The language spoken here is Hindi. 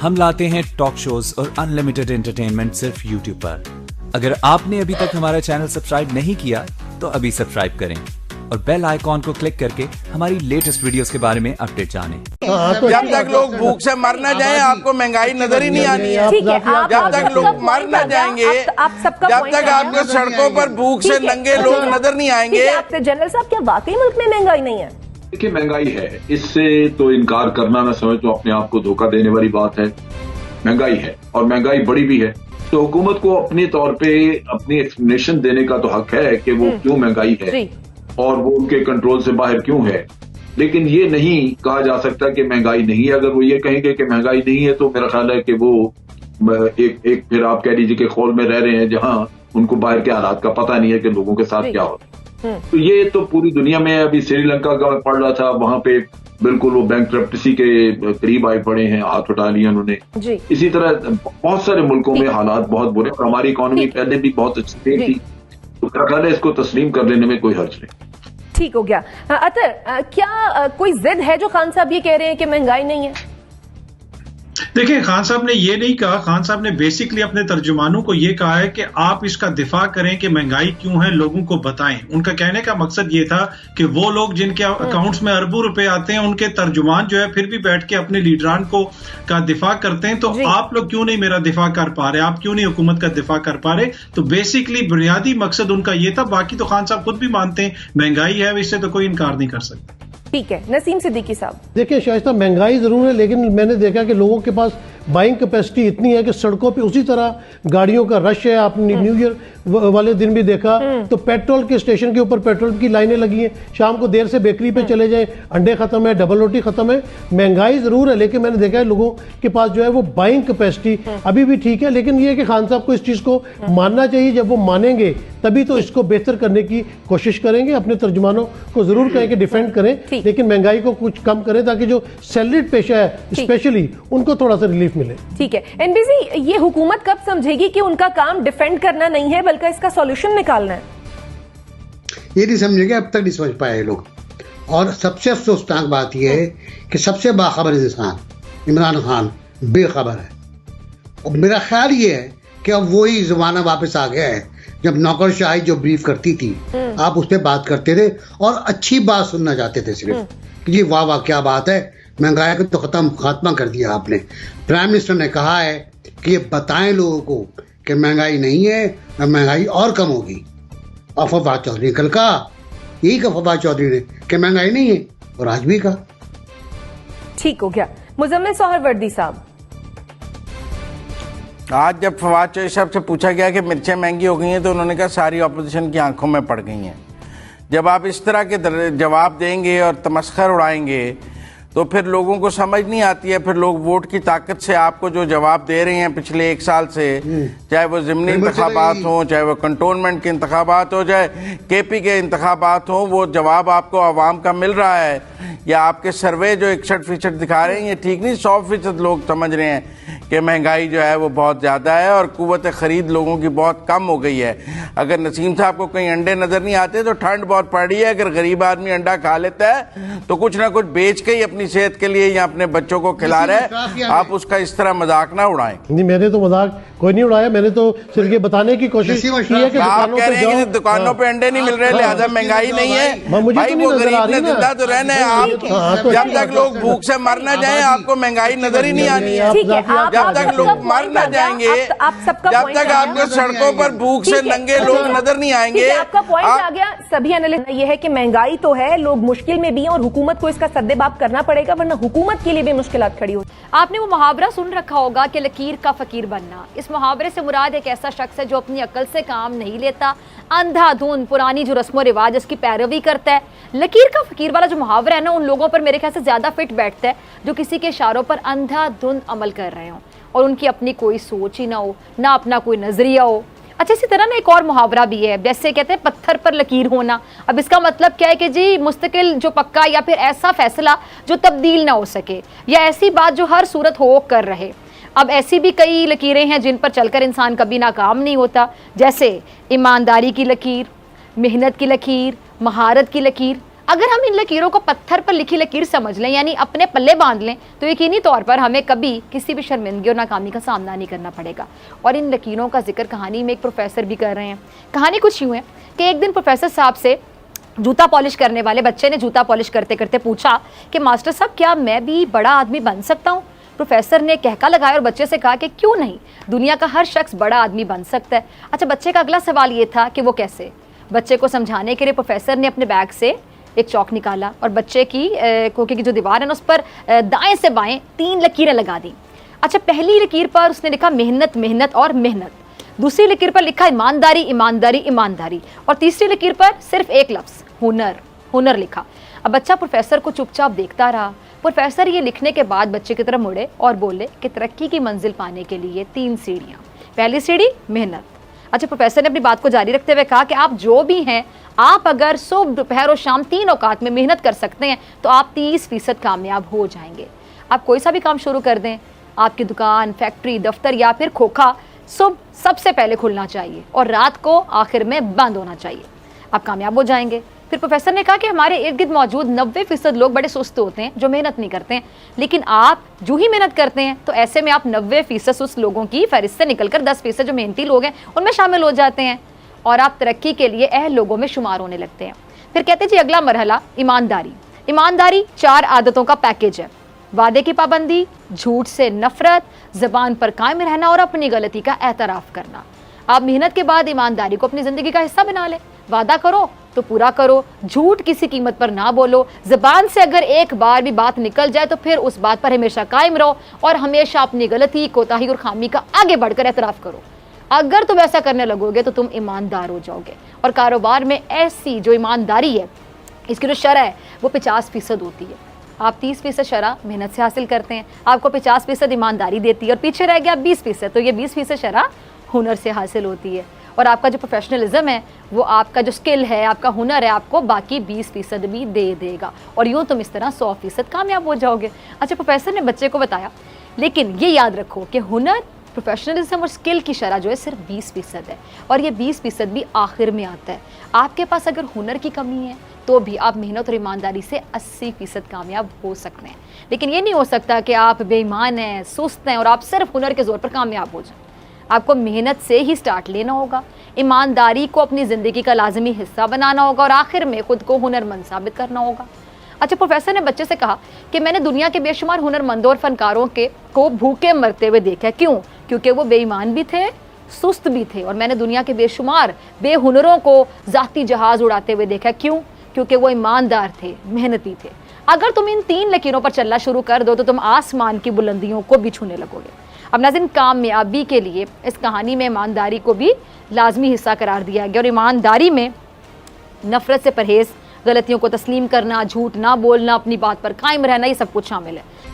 हम लाते हैं टॉक शोज और अनलिमिटेड एंटरटेनमेंट सिर्फ यूट्यूब पर। अगर आपने अभी तक हमारा चैनल सब्सक्राइब नहीं किया तो अभी सब्सक्राइब करें और बेल आइकॉन को क्लिक करके हमारी लेटेस्ट वीडियोस के बारे में अपडेट जानें। जब तक लोग भूख से मर न जाएं, आपको महंगाई नजर ही नहीं आनी है। जब तक लोग मर न जाएंगे, जब तक आपको सड़कों पर भूख से नंगे लोग नजर नहीं आएंगे। जनरल साहब, क्या वाकई मुल्क में महंगाई नहीं है? देखिए, महंगाई है, इससे तो इनकार करना मैं समझता हूँ अपने आप को धोखा देने वाली बात है। महंगाई है और महंगाई बड़ी भी है, तो हुकूमत को अपने तौर पे अपनी एक्सप्लेनेशन देने का तो हक है कि वो क्यों महंगाई है और वो उनके कंट्रोल से बाहर क्यों है। लेकिन ये नहीं कहा जा सकता कि महंगाई नहीं है। अगर वो ये कहेंगे कि महंगाई नहीं है तो मेरा ख्याल है कि वो एक फिर आप कह लीजिए कि खौल में रह रहे हैं जहां उनको बाहर के हालात का पता नहीं है कि लोगों के साथ क्या हो रहा है। तो ये तो पूरी दुनिया में, अभी श्रीलंका का पढ़ रहा था, वहां पे बिल्कुल वो बैंकरप्सी के करीब आए पड़े हैं, हाथ उठा लिया उन्होंने। इसी तरह बहुत सारे मुल्कों में हालात बहुत बुरे और हमारी इकोनॉमी पहले भी बहुत अच्छी थी, तो मेरा ख्याल है इसको तस्लीम कर लेने में कोई हर्ज नहीं। ठीक हो गया। अतर, क्या कोई जिद है जो खान साहब ये कह रहे हैं कि महंगाई नहीं है? देखिए, खान साहब ने ये नहीं कहा। खान साहब ने बेसिकली अपने तर्जुमानों को ये कहा है कि आप इसका दिफा करें कि महंगाई क्यों है, लोगों को बताएं। उनका कहने का मकसद ये था कि वो लोग जिनके अकाउंट्स में अरबों रुपए आते हैं, उनके तर्जुमान जो है फिर भी बैठ के अपने लीडरान को का दिफा करते हैं। तो आप लोग क्यों नहीं मेरा दिफा कर पा रहे, आप क्यों नहीं हुकूमत का दिफा कर पा रहे? तो बेसिकली बुनियादी मकसद उनका ये था। बाकी तो खान साहब खुद भी मानते हैं महंगाई है, इससे तो कोई इनकार नहीं कर सकता। ठीक है, नसीम सिद्दीकी साहब। देखिए शाइस्ता, महंगाई जरूर है, लेकिन मैंने देखा कि लोगों के पास बाइंग कैपेसिटी इतनी है कि सड़कों पे उसी तरह गाड़ियों का रश है। आपने न्यू ईयर वाले दिन भी देखा तो पेट्रोल के स्टेशन के ऊपर पेट्रोल की लाइनें लगी हैं। शाम को देर से बेकरी पे चले जाएं, अंडे खत्म है, डबल रोटी खत्म है। महंगाई जरूर है, लेकिन मैंने देखा है लोगों के पास जो है वो बाइंग कैपेसिटी अभी भी ठीक है। लेकिन ये है कि खान साहब को इस चीज को मानना चाहिए। जब वो मानेंगे तभी तो इसको बेहतर करने की कोशिश करेंगे। अपने तर्जुमानों को जरूर कहें कि डिफेंड करें, लेकिन महंगाई को कुछ कम करें ताकि जो सैलरीड पेशा है स्पेशली उनको थोड़ा सा रिलीफ मिले। ठीक है एनबीसी, ये हुकूमत कब समझेगी कि उनका काम डिफेंड करना नहीं है बल्कि इसका सॉल्यूशन निकालना है? ये नहीं समझेंगे, अब तक नहीं समझ पाए लोग। और सबसे अफसोसनाक बात यह है कि सबसे बाखबर इंसान इमरान खान बेखबर है। और मेरा ख्याल ये है कि अब वही जमाना वापस आ गया है जब नौकरशाही जो ब्रीफ करती थी, आप उस पर बात करते थे और अच्छी बात सुनना चाहते थे सिर्फ कि ये वाह वाह क्या बात है, महंगाई को तो खात्मा कर दिया आपने। प्राइम मिनिस्टर ने कहा है कि ये बताएं लोगों को कि महंगाई नहीं है और महंगाई और कम होगी। अफवाह चौधरी ने कल कहा, यही कहा अफवाह चौधरी ने कि महंगाई नहीं है, और आज भी कहा। ठीक हो गया। मुजम्मिल सोहरवर्दी साहब, आज जब फवाद चौधरी साहब से पूछा गया कि मिर्चें महंगी हो गई हैं तो उन्होंने कहा सारी अपोजिशन की आंखों में पड़ गई हैं। जब आप इस तरह के जवाब देंगे और तमस्खर उड़ाएंगे तो फिर लोगों को समझ नहीं आती है। फिर लोग वोट की ताकत से आपको जो जवाब दे रहे हैं पिछले एक साल से, चाहे वो ज़िमनी इंतखाबात हों, चाहे वो कंटोनमेंट के इंतखाबात हो, चाहे केपी के इंतखाबात हों, वो जवाब आपको आवाम का मिल रहा है। या आपके सर्वे जो 61% दिखा रहे हैं ये ठीक नहीं, 100% लोग समझ रहे हैं कि महंगाई जो है वो बहुत ज़्यादा है और कुव्वत ख़रीद लोगों की बहुत कम हो गई है। अगर नसीम साहब को कहीं अंडे नज़र नहीं आते तो ठंड बहुत पड़ रही है। अगर गरीब आदमी अंडा खा लेता है तो कुछ ना कुछ बेच के ही अपनी सेहत के लिए या अपने बच्चों को खिला रहे हैं। आप उसका इस तरह मजाक ना उड़ाएं। नहीं, मैंने तो मजाक कोई नहीं उड़ाया। मैंने तो सिर्फ ये बताने की कोशिश की है कि आप कह रहे हैं कि दुकानों पे अंडे नहीं मिल रहे लिहाजा महंगाई नहीं है। भाई वो गरीब ने जिंदा तो रहना है। आप जब तक लोग भूख से मर ना जाए आपको महंगाई नजर ही नहीं आनी है। जब तक लोग मर ना जाएंगे, जब तक आपको सड़कों पर भूख से नंगे लोग नजर नहीं आएंगे। आपका पॉइंट आ गया। सभी एनालिस्ट ये है कि महंगाई तो है, लोग मुश्किल में भी हैं और हुकूमत को इसका सद्देबाब करना पड़ेगा वरना हुकूमत के लिए भी मुश्किलात खड़ी हो। आपने वो मुहावरा सुन रखा होगा कि लकीर का फकीर बनना। इस मुहावरे से मुराद एक ऐसा शख्स है जो अपनी अकल से काम नहीं लेता, अंधाधुंध पुरानी जो रस्म रिवाज इसकी पैरवी करता है। लकीर का फकीर वाला जो मुहावरा है ना, उन लोगों पर मेरे ख्याल से ज्यादा फिट बैठता है जो किसी के इशारों पर अंधाधुंध अमल कर रहे हो और उनकी अपनी कोई सोच ही ना हो, ना अपना कोई नजरिया हो। अच्छा, इसी तरह ना एक और मुहावरा भी है, जैसे कहते हैं पत्थर पर लकीर होना। अब इसका मतलब क्या है कि जी मुस्तकिल जो पक्का या फिर ऐसा फैसला जो तब्दील ना हो सके या ऐसी बात जो हर सूरत हो कर रहे। अब ऐसी भी कई लकीरें हैं जिन पर चलकर इंसान कभी नाकाम नहीं होता, जैसे ईमानदारी की लकीर, मेहनत की लकीर, महारत की लकीर। अगर हम इन लकीरों को पत्थर पर लिखी लकीर समझ लें, यानी अपने पल्ले बांध लें, तो यकीनी तौर पर हमें कभी किसी भी शर्मिंदगी और नाकामी का सामना नहीं करना पड़ेगा। और इन लकीरों का जिक्र कहानी में एक प्रोफेसर भी कर रहे हैं। कहानी कुछ यूँ है कि एक दिन प्रोफेसर साहब से जूता पॉलिश करने वाले बच्चे ने जूता पॉलिश करते करते पूछा कि मास्टर साहब, क्या मैं भी बड़ा आदमी बन सकता हूँ? प्रोफेसर ने कहका लगाया और बच्चे से कहा कि क्यों नहीं, दुनिया का हर शख्स बड़ा आदमी बन सकता है। अच्छा, बच्चे का अगला सवाल ये था कि वो कैसे? बच्चे को समझाने के लिए प्रोफेसर ने अपने बैग से एक चौक निकाला और बच्चे की कोके की जो दीवार है ना, उस पर दाएं से बाएं 3 लकीरें लगा दी। अच्छा, पहली लकीर पर उसने लिखा मेहनत, मेहनत और मेहनत। दूसरी लकीर पर लिखा ईमानदारी, ईमानदारी, ईमानदारी। और तीसरी लकीर पर सिर्फ एक लफ्ज़ हुनर, हुनर लिखा। अब बच्चा प्रोफेसर को चुपचाप देखता रहा। प्रोफेसर ये लिखने के बाद बच्चे की तरफ मुड़े और बोले कि तरक्की की मंजिल पाने के लिए 3 सीढ़ियाँ। पहली सीढ़ी मेहनत। अच्छा, प्रोफेसर ने अपनी बात को जारी रखते हुए कहा कि आप जो भी हैं, आप अगर सुबह, दोपहर और शाम 3 औकात में मेहनत कर सकते हैं तो आप 30% कामयाब हो जाएंगे। आप कोई सा भी काम शुरू कर दें, आपकी दुकान, फैक्ट्री, दफ्तर या फिर खोखा सुबह सबसे पहले खुलना चाहिए और रात को आखिर में बंद होना चाहिए, आप कामयाब हो जाएंगे। फिर प्रोफेसर ने कहा कि हमारे इर्द गिर्द मौजूद 90% लोग बड़े सुस्त होते हैं जो मेहनत नहीं करते हैं, लेकिन आप जो ही मेहनत करते हैं तो ऐसे में आप 90% उस लोगों की फहरिस्त से निकलकर 10% जो मेहनती लोग हैं उनमें शामिल हो जाते हैं और आप तरक्की के लिए अहल लोगों में शुमार होने लगते हैं। फिर कहते जी अगला मरहला ईमानदारी। ईमानदारी 4 आदतों का पैकेज है। वादे की पाबंदी, झूठ से नफरत, ज़बान पर कायम रहना और अपनी गलती का एतराफ़ करना। आप मेहनत के बाद ईमानदारी को अपनी ज़िंदगी का हिस्सा बना लें। वादा करो तो पूरा करो, झूठ किसी कीमत पर ना बोलो, ज़बान से अगर एक बार भी बात निकल जाए तो फिर उस बात पर हमेशा कायम रहो और हमेशा अपनी गलती, कोताही और खामी का आगे बढ़कर एतराफ़ करो। अगर तुम ऐसा करने लगोगे तो तुम ईमानदार हो जाओगे। और कारोबार में ऐसी जो ईमानदारी है, इसकी जो शरह है वो 50% होती है। आप 30% शरह मेहनत से हासिल करते हैं, आपको 50% ईमानदारी देती है और पीछे रह गया 20%, तो ये 20% शरह हुनर से हासिल होती है। और आपका जो प्रोफेशनलिज्म है, वो आपका जो स्किल है, आपका हुनर है, आपको बाकी 20% भी दे देगा और यूँ तुम इस तरह 100% कामयाब हो जाओगे। अच्छा, प्रोफेसर ने बच्चे को बताया, लेकिन ये याद रखो कि हुनर, प्रोफेशनलिज्म और स्किल की शरह जो है सिर्फ 20% है और ये 20% भी आखिर में आता है। आपके पास अगर हुनर की कमी है तो भी आप मेहनत और ईमानदारी से 80% कामयाब हो सकते हैं, लेकिन ये नहीं हो सकता कि आप बेईमान हैं, सुस्त हैं और आप सिर्फ हुनर के ज़ोर पर कामयाब हो जाएं। आपको मेहनत से ही स्टार्ट लेना होगा, ईमानदारी को अपनी ज़िंदगी का लाजमी हिस्सा बनाना होगा और आखिर में खुद को हुनरमंद साबित करना होगा। अच्छा, प्रोफेसर ने बच्चे से कहा कि मैंने दुनिया के बेशुमार हुनरमंदों और फनकारों को भूखे मरते हुए देखा। क्यों? क्योंकि वो बेईमान भी थे, सुस्त भी थे। और मैंने दुनिया के बेशुमार बेहुनरों को ज़ाती जहाज़ उड़ाते हुए देखा। क्यों? क्योंकि वो ईमानदार थे, मेहनती थे। अगर तुम इन 3 लकीरों पर चलना शुरू कर दो तो तुम आसमान की बुलंदियों को भी छूने लगोगे। अब नाज़रीन, कामयाबी के लिए इस कहानी में ईमानदारी को भी लाजमी हिस्सा करार दिया गया और ईमानदारी में नफ़रत से परहेज़, गलतियों को तस्लीम करना, झूठ ना बोलना, अपनी बात पर कायम रहना, ये सब कुछ शामिल है।